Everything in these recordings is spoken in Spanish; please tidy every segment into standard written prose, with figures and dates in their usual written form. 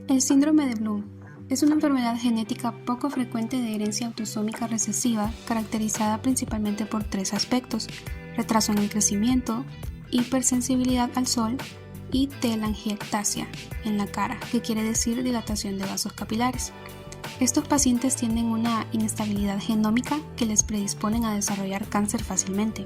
El síndrome de Bloom es una enfermedad genética poco frecuente de herencia autosómica recesiva caracterizada principalmente por tres aspectos: retraso en el crecimiento, hipersensibilidad al sol y telangiectasia en la cara, que quiere decir dilatación de vasos capilares. Estos pacientes tienen una inestabilidad genómica que les predisponen a desarrollar cáncer fácilmente.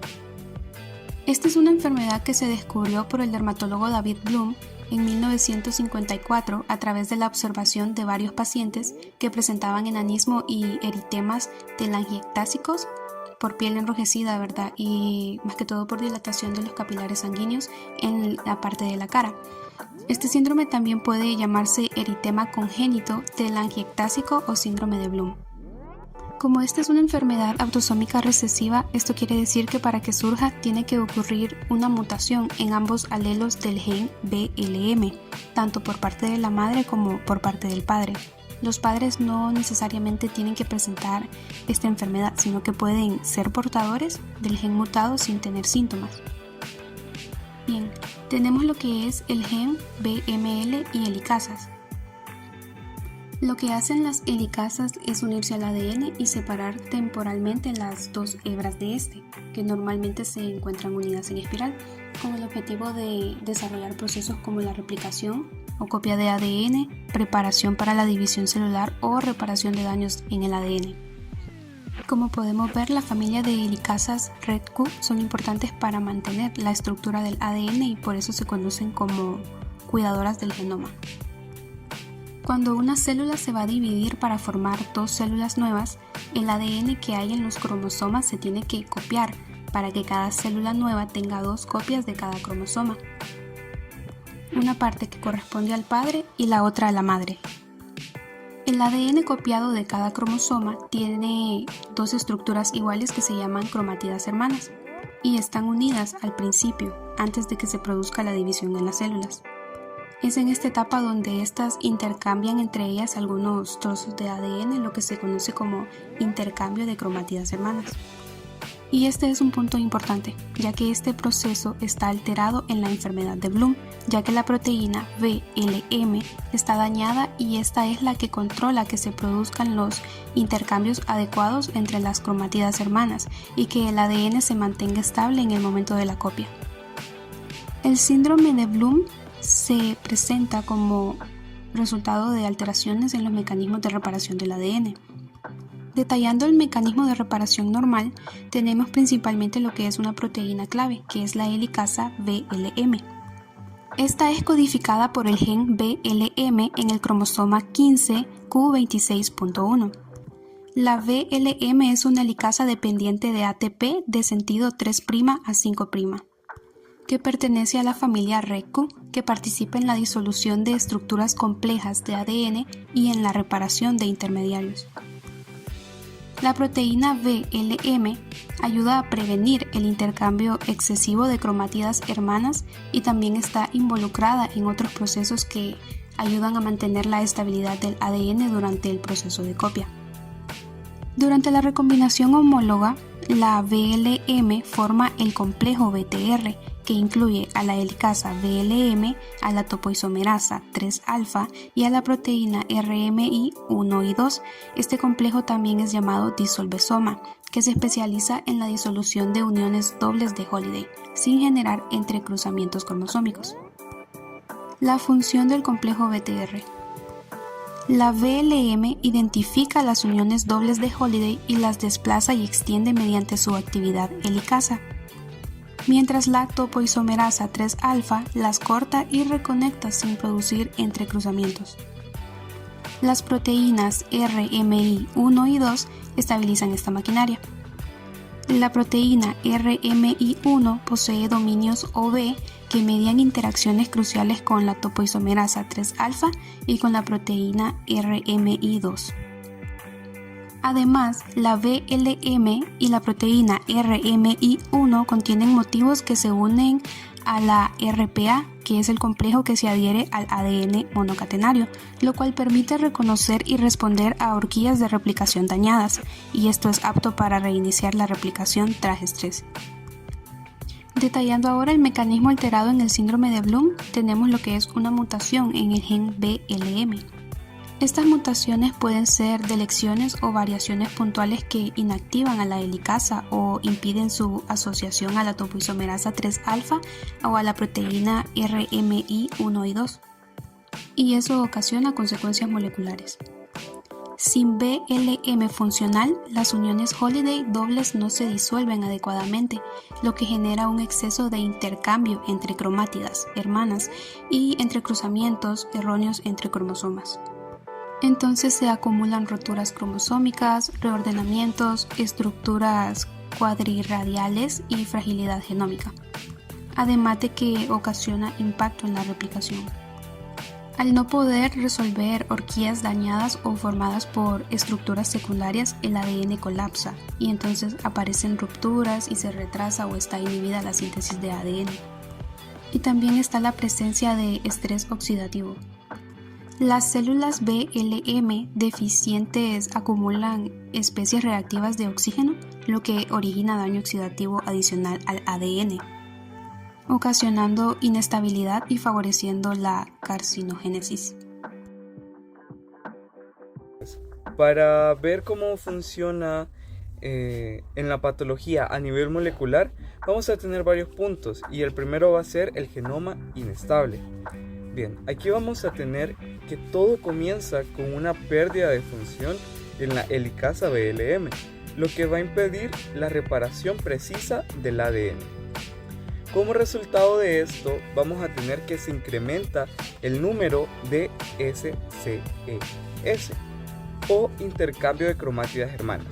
Esta es una enfermedad que se descubrió por el dermatólogo David Bloom en 1954 a través de la observación de varios pacientes que presentaban enanismo y eritemas telangiectásicos por piel enrojecida, ¿verdad? Y más que todo por dilatación de los capilares sanguíneos en la parte de la cara. Este síndrome también puede llamarse eritema congénito telangiectásico o síndrome de Bloom. Como esta es una enfermedad autosómica recesiva, esto quiere decir que para que surja tiene que ocurrir una mutación en ambos alelos del gen BLM, tanto por parte de la madre como por parte del padre. Los padres no necesariamente tienen que presentar esta enfermedad, sino que pueden ser portadores del gen mutado sin tener síntomas. Bien, tenemos lo que es el gen BML y helicasas. Lo que hacen las helicasas es unirse al ADN y separar temporalmente las dos hebras de este, que normalmente se encuentran unidas en espiral, con el objetivo de desarrollar procesos como la replicación o copia de ADN, preparación para la división celular o reparación de daños en el ADN. Como podemos ver, la familia de helicasas REDQ son importantes para mantener la estructura del ADN y por eso se conocen como cuidadoras del genoma. Cuando una célula se va a dividir para formar dos células nuevas, el ADN que hay en los cromosomas se tiene que copiar para que cada célula nueva tenga dos copias de cada cromosoma. Una parte que corresponde al padre y la otra a la madre. El ADN copiado de cada cromosoma tiene dos estructuras iguales que se llaman cromátidas hermanas y están unidas al principio, antes de que se produzca la división en las células. Es en esta etapa donde estas intercambian entre ellas algunos trozos de ADN, lo que se conoce como intercambio de cromátidas hermanas. Y este es un punto importante, ya que este proceso está alterado en la enfermedad de Bloom, ya que la proteína VLM está dañada y esta es la que controla que se produzcan los intercambios adecuados entre las cromátidas hermanas y que el ADN se mantenga estable en el momento de la copia. El síndrome de Bloom se presenta como resultado de alteraciones en los mecanismos de reparación del ADN. Detallando el mecanismo de reparación normal, tenemos principalmente lo que es una proteína clave, que es la helicasa VLM. Esta es codificada por el gen BLM en el cromosoma 15q26.1. La VLM es una helicasa dependiente de ATP de sentido 3' a 5', que pertenece a la familia REDQ, que participa en la disolución de estructuras complejas de ADN y en la reparación de intermediarios. La proteína VLM ayuda a prevenir el intercambio excesivo de cromátidas hermanas y también está involucrada en otros procesos que ayudan a mantener la estabilidad del ADN durante el proceso de copia. Durante la recombinación homóloga, la VLM forma el complejo BTR, que incluye a la helicasa VLM, a la topoisomerasa 3-alfa y a la proteína RMI 1 y 2. Este complejo también es llamado disolvesoma, que se especializa en la disolución de uniones dobles de Holiday, sin generar entrecruzamientos cromosómicos. La función del complejo BTR. La VLM identifica las uniones dobles de Holiday y las desplaza y extiende mediante su actividad helicasa, mientras la topoisomerasa 3-alfa las corta y reconecta sin producir entrecruzamientos. Las proteínas RMI 1 y 2 estabilizan esta maquinaria. La proteína RMI 1 posee dominios OV que median interacciones cruciales con la topoisomerasa 3-alfa y con la proteína RMI 2. Además, la VLM y la proteína RMI1 contienen motivos que se unen a la RPA, que es el complejo que se adhiere al ADN monocatenario, lo cual permite reconocer y responder a horquillas de replicación dañadas, y esto es apto para reiniciar la replicación tras estrés. Detallando ahora el mecanismo alterado en el síndrome de Bloom, tenemos lo que es una mutación en el gen BLM. Estas mutaciones pueden ser de lecciones o variaciones puntuales que inactivan a la helicasa o impiden su asociación a la topoisomerasa 3-alfa o a la proteína RMI1 y 2, y eso ocasiona consecuencias moleculares. Sin BLM funcional, las uniones Holiday dobles no se disuelven adecuadamente, lo que genera un exceso de intercambio entre cromátidas hermanas y entre cruzamientos erróneos entre cromosomas. Entonces se acumulan roturas cromosómicas, reordenamientos, estructuras cuadrirradiales y fragilidad genómica, además de que ocasiona impacto en la replicación. Al no poder resolver horquillas dañadas o formadas por estructuras secundarias, el ADN colapsa y entonces aparecen rupturas y se retrasa o está inhibida la síntesis de ADN. Y también está la presencia de estrés oxidativo. Las células BLM deficientes acumulan especies reactivas de oxígeno, lo que origina daño oxidativo adicional al ADN, ocasionando inestabilidad y favoreciendo la carcinogénesis. Para ver cómo funciona en la patología a nivel molecular, vamos a tener varios puntos y el primero va a ser el genoma inestable. Bien, aquí vamos a tener que todo comienza con una pérdida de función en la helicasa BLM, lo que va a impedir la reparación precisa del ADN. Como resultado de esto, vamos a tener que se incrementa el número de SCES o intercambio de cromátidas hermanas,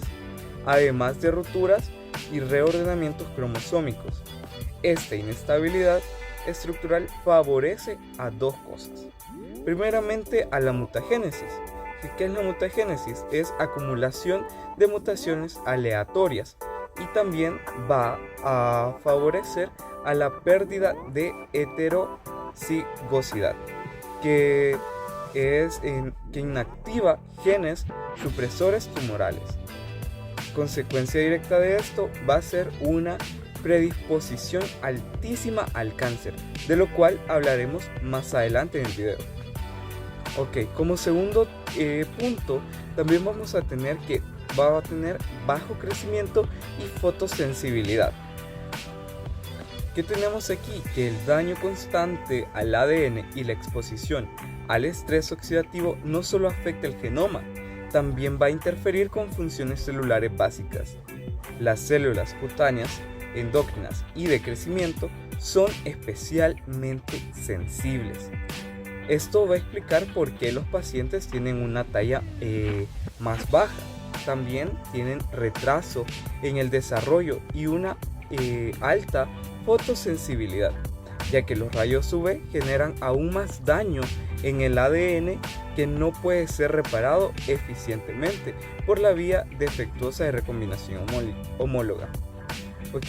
además de rupturas y reordenamientos cromosómicos. Esta inestabilidad estructural favorece a dos cosas. Primeramente, a la mutagénesis. ¿Qué es la mutagénesis? Es acumulación de mutaciones aleatorias y también va a favorecer a la pérdida de heterocigosidad, que inactiva genes supresores tumorales. Consecuencia directa de esto va a ser una predisposición altísima al cáncer, de lo cual hablaremos más adelante en el video. Como segundo punto, también vamos a tener que va a tener bajo crecimiento y fotosensibilidad. ¿Qué tenemos aquí? Que el daño constante al ADN y la exposición al estrés oxidativo no solo afecta el genoma, también va a interferir con funciones celulares básicas. Las células cutáneas, endocrinas y de crecimiento son especialmente sensibles. Esto va a explicar por qué los pacientes tienen una talla más baja. También tienen retraso en el desarrollo y una alta fotosensibilidad, ya que los rayos UV generan aún más daño en el ADN que no puede ser reparado eficientemente por la vía defectuosa de recombinación homóloga.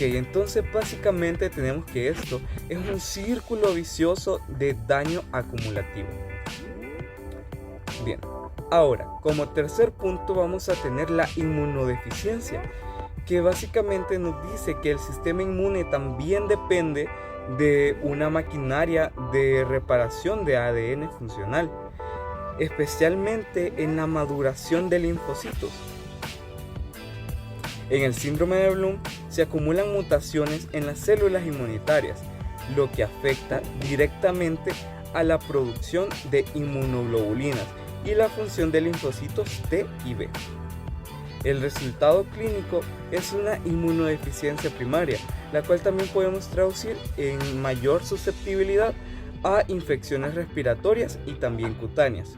Entonces básicamente tenemos que esto es un círculo vicioso de daño acumulativo. Bien, ahora como tercer punto vamos a tener la inmunodeficiencia, que básicamente nos dice que el sistema inmune también depende de una maquinaria de reparación de ADN funcional, especialmente en la maduración de linfocitos. En el síndrome de Bloom se acumulan mutaciones en las células inmunitarias, lo que afecta directamente a la producción de inmunoglobulinas y la función de linfocitos T y B. El resultado clínico es una inmunodeficiencia primaria, la cual también podemos traducir en mayor susceptibilidad a infecciones respiratorias y también cutáneas.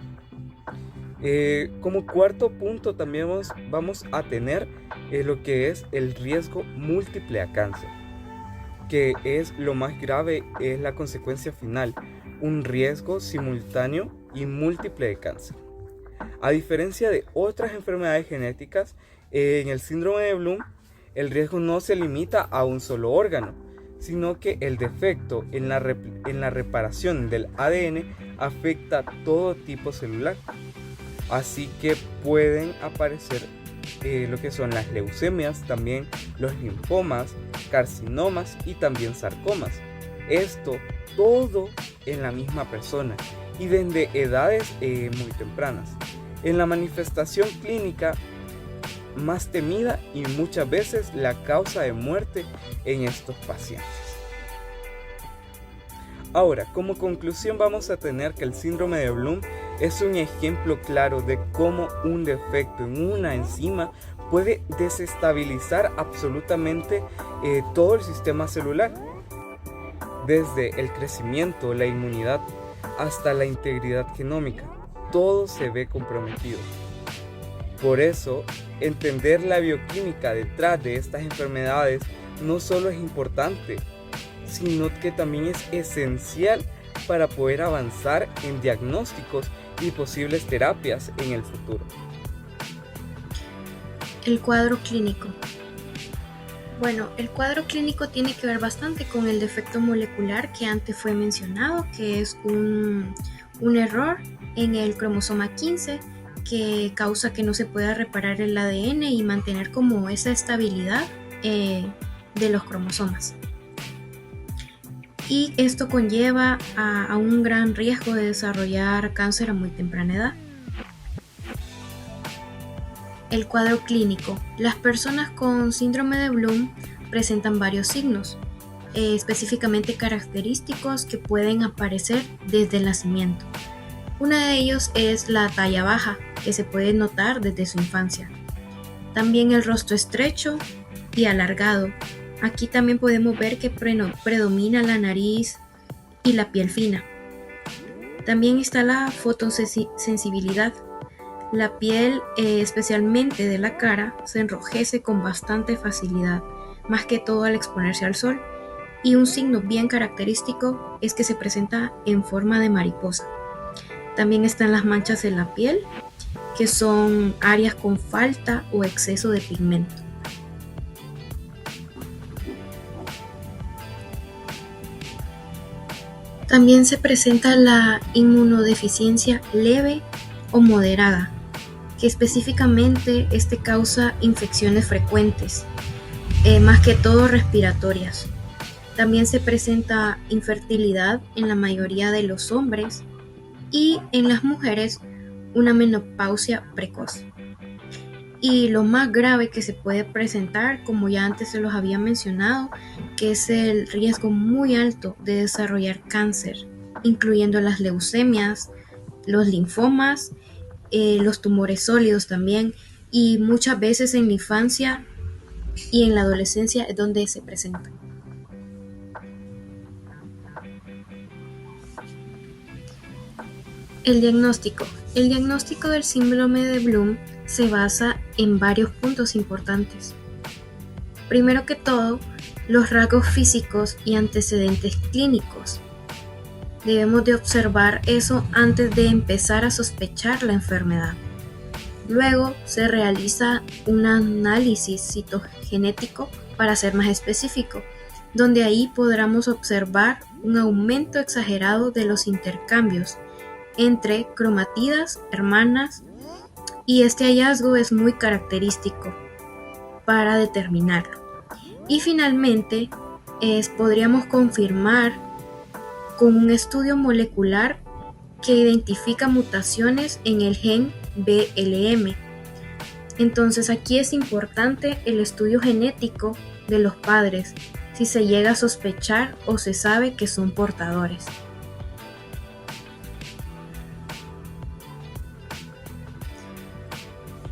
Como cuarto punto también vamos a tener lo que es el riesgo múltiple a cáncer, que es lo más grave, es la consecuencia final, un riesgo simultáneo y múltiple de cáncer. A diferencia de otras enfermedades genéticas, en el síndrome de Bloom el riesgo no se limita a un solo órgano, sino que el defecto en la reparación del ADN afecta todo tipo celular. Así que pueden aparecer lo que son las leucemias, también los linfomas, carcinomas y también sarcomas. Esto todo en la misma persona y desde edades muy tempranas. En la manifestación clínica más temida y muchas veces la causa de muerte en estos pacientes. Ahora, como conclusión vamos a tener que el síndrome de Bloom es un ejemplo claro de cómo un defecto en una enzima puede desestabilizar absolutamente todo el sistema celular. Desde el crecimiento, la inmunidad, hasta la integridad genómica, todo se ve comprometido. Por eso, entender la bioquímica detrás de estas enfermedades no solo es importante, sino que también es esencial para poder avanzar en diagnósticos y posibles terapias en el futuro. El cuadro clínico. Bueno, el cuadro clínico tiene que ver bastante con el defecto molecular que antes fue mencionado, que es un error en el cromosoma 15 que causa que no se pueda reparar el ADN y mantener como esa estabilidad de los cromosomas. Y esto conlleva a un gran riesgo de desarrollar cáncer a muy temprana edad. El cuadro clínico. Las personas con síndrome de Bloom presentan varios signos, específicamente característicos que pueden aparecer desde el nacimiento. Uno de ellos es la talla baja, que se puede notar desde su infancia. También el rostro estrecho y alargado. Aquí también podemos ver que predomina la nariz y la piel fina. También está la fotosensibilidad. La piel, especialmente de la cara, se enrojece con bastante facilidad, más que todo al exponerse al sol. Y un signo bien característico es que se presenta en forma de mariposa. También están las manchas en la piel, que son áreas con falta o exceso de pigmento. También se presenta la inmunodeficiencia leve o moderada, que específicamente causa infecciones frecuentes, más que todo respiratorias. También se presenta infertilidad en la mayoría de los hombres y en las mujeres una menopausia precoz. Y lo más grave que se puede presentar, como ya antes se los había mencionado, que es el riesgo muy alto de desarrollar cáncer, incluyendo las leucemias, los linfomas, los tumores sólidos también, y muchas veces en la infancia y en la adolescencia es donde se presentan. El diagnóstico. El diagnóstico del síndrome de Bloom se basa en varios puntos importantes. Primero que todo, los rasgos físicos y antecedentes clínicos. Debemos de observar eso antes de empezar a sospechar la enfermedad. Luego se realiza un análisis citogenético para ser más específico, donde ahí podremos observar un aumento exagerado de los intercambios entre cromatidas hermanas, y este hallazgo es muy característico para determinarlo. Y finalmente podríamos confirmar con un estudio molecular que identifica mutaciones en el gen BLM. Entonces aquí es importante el estudio genético de los padres, si se llega a sospechar o se sabe que son portadores.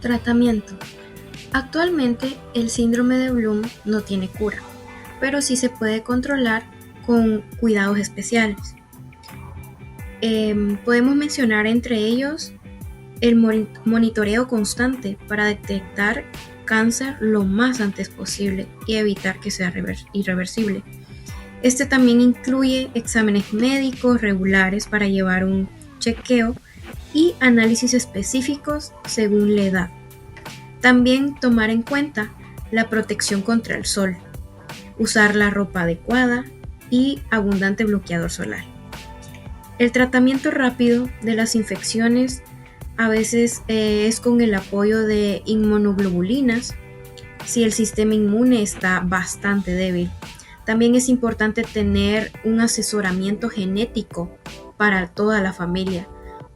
Tratamiento. Actualmente el síndrome de Bloom no tiene cura, pero sí se puede controlar con cuidados especiales. Podemos mencionar entre ellos el monitoreo constante para detectar cáncer lo más antes posible y evitar que sea irreversible. Este también incluye exámenes médicos regulares para llevar un chequeo y análisis específicos según la edad. También tomar en cuenta la protección contra el sol, usar la ropa adecuada y abundante bloqueador solar. El tratamiento rápido de las infecciones A veces es con el apoyo de inmunoglobulinas si el sistema inmune está bastante débil. También es importante tener un asesoramiento genético para toda la familia,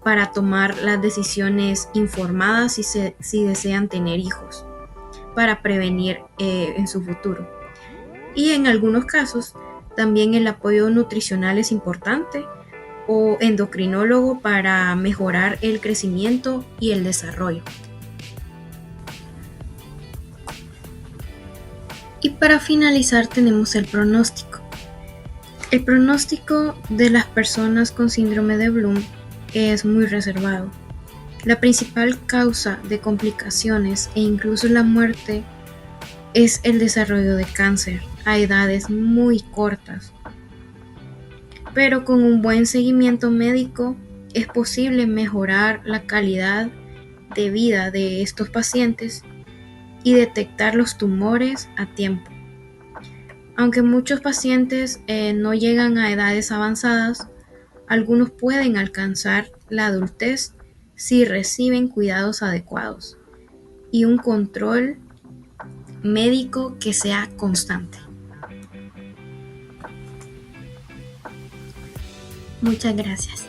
para tomar las decisiones informadas si desean tener hijos, para prevenir en su futuro. Y en algunos casos, también el apoyo nutricional es importante o endocrinólogo para mejorar el crecimiento y el desarrollo. Y para finalizar tenemos el pronóstico. El pronóstico de las personas con síndrome de Bloom es muy reservado. La principal causa de complicaciones e incluso la muerte es el desarrollo de cáncer a edades muy cortas. Pero con un buen seguimiento médico es posible mejorar la calidad de vida de estos pacientes y detectar los tumores a tiempo. Aunque muchos pacientes no llegan a edades avanzadas, algunos pueden alcanzar la adultez si reciben cuidados adecuados y un control médico que sea constante. Muchas gracias.